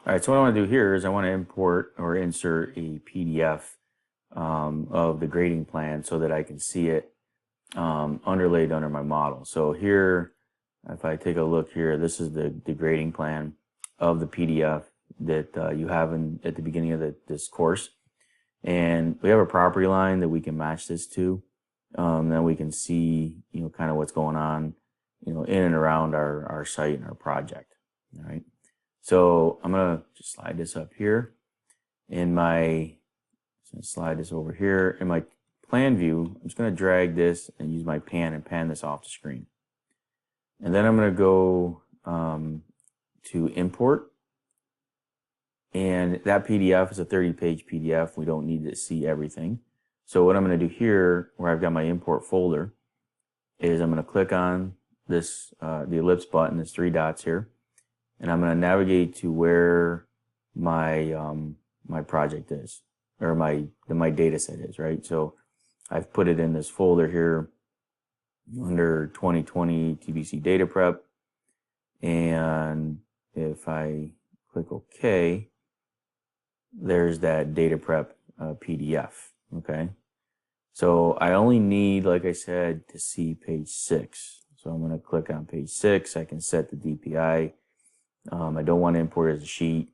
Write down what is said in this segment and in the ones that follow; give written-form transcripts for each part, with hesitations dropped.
All right, so what I want to do here is I want to import or insert a PDF of the grading plan so that I can see it underlaid under my model. So here, if I take a look here, this is the grading plan of the PDF that you have at the beginning of this course. And we have a property line that we can match this to. Then we can see, kind of what's going on, in and around our site and our project. All right. So I'm going to just slide this up here. Slide this over here. In my plan view, I'm just going to drag this and use my pan and pan this off the screen. And then I'm going to go to import. And that PDF is a 30-page PDF. We don't need to see everything. So what I'm going to do here, where I've got my import folder, is I'm going to click on this, the ellipse button, there's 3 dots here. And I'm going to navigate to where my my project is, or my data set is, right? So I've put it in this folder here under 2020 TBC data prep. And if I click OK, there's that data prep PDF, okay? So I only need, like I said, to see page 6. So I'm going to click on page 6. I can set the DPI. I don't want to import it as a sheet.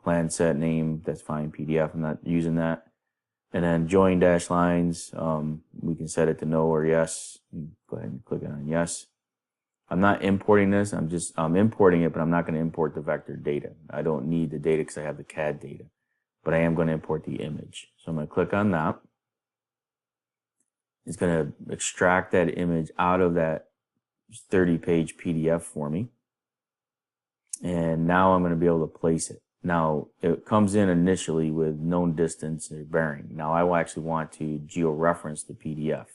Plan set name, that's fine, PDF, I'm not using that. And then join dash lines, we can set it to no or yes. Go ahead and click on yes. I'm not importing this, I'm importing it, but I'm not going to import the vector data. I don't need the data because I have the CAD data, but I am going to import the image. So I'm going to click on that. It's going to extract that image out of that 30-page PDF for me. And now I'm going to be able to place it. Now, it comes in initially with known distance or bearing. Now, I will actually want to geo-reference the PDF.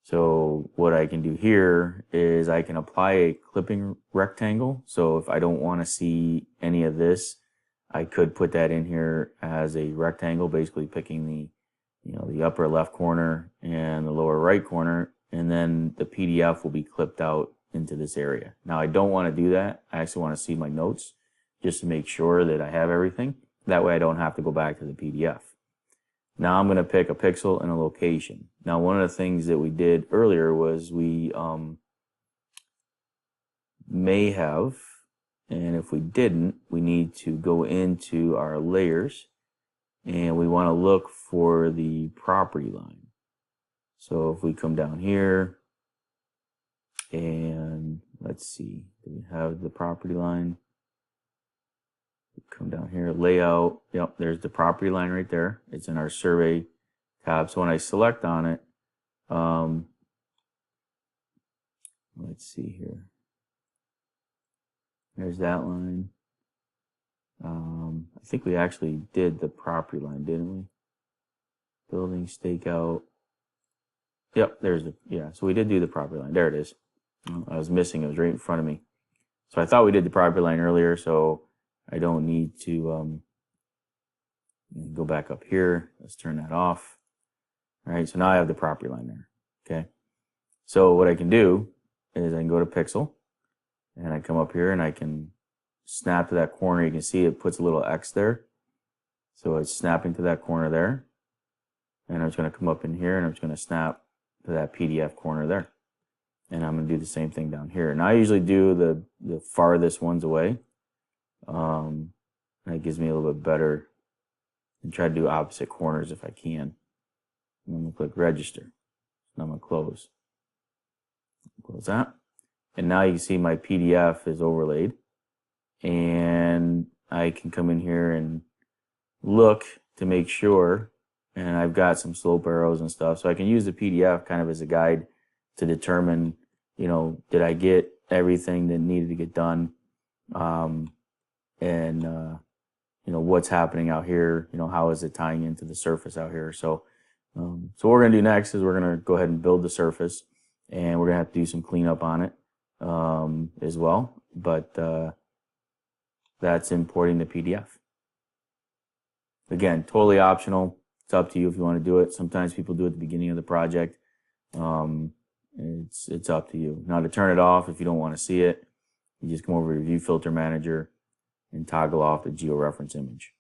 So what I can do here is I can apply a clipping rectangle. So if I don't want to see any of this, I could put that in here as a rectangle, basically picking the upper left corner and the lower right corner, and then the PDF will be clipped out into this area. Now I don't want to do that. I actually want to see my notes just to make sure that I have everything. That way I don't have to go back to the PDF. Now I'm going to pick a pixel and a location. Now one of the things that we did earlier was we may have, and if we didn't, we need to go into our layers and we want to look for the property line. So if we come down here and let's see, do we have the property line? Come down here, layout. Yep, there's the property line right there. It's in our survey tab. So when I select on it, let's see here. There's that line. I think we actually did the property line, didn't we? Building stakeout. Yep, there's the, yeah, so we did do the property line. There it is. I was missing, it was right in front of me. So I thought we did the property line earlier, so I don't need to go back up here. Let's turn that off. All right, so now I have the property line there, okay? So what I can do is I can go to pixel, and I come up here and I can snap to that corner. You can see it puts a little X there. So it's snapping to that corner there. And I'm just going to come up in here and I'm just going to snap to that PDF corner there. And I'm going to do the same thing down here. Now I usually do the farthest ones away. That gives me a little bit better, and try to do opposite corners if I can. And I'm going to click register. Now I'm going to close. Close that. And now you can see my PDF is overlaid. And I can come in here and look to make sure, and I've got some slope arrows and stuff, so I can use the PDF kind of as a guide to determine, did I get everything that needed to get done, what's happening out here, how is it tying into the surface out here. So what we're going to do next is we're going to go ahead and build the surface, and we're going to have to do some cleanup on it as well, but that's importing the PDF. Again, totally optional. It's up to you if you want to do it. Sometimes people do it at the beginning of the project. It's up to you. Now to turn it off, if you don't want to see it, you just come over to View Filter Manager, and toggle off the georeference image.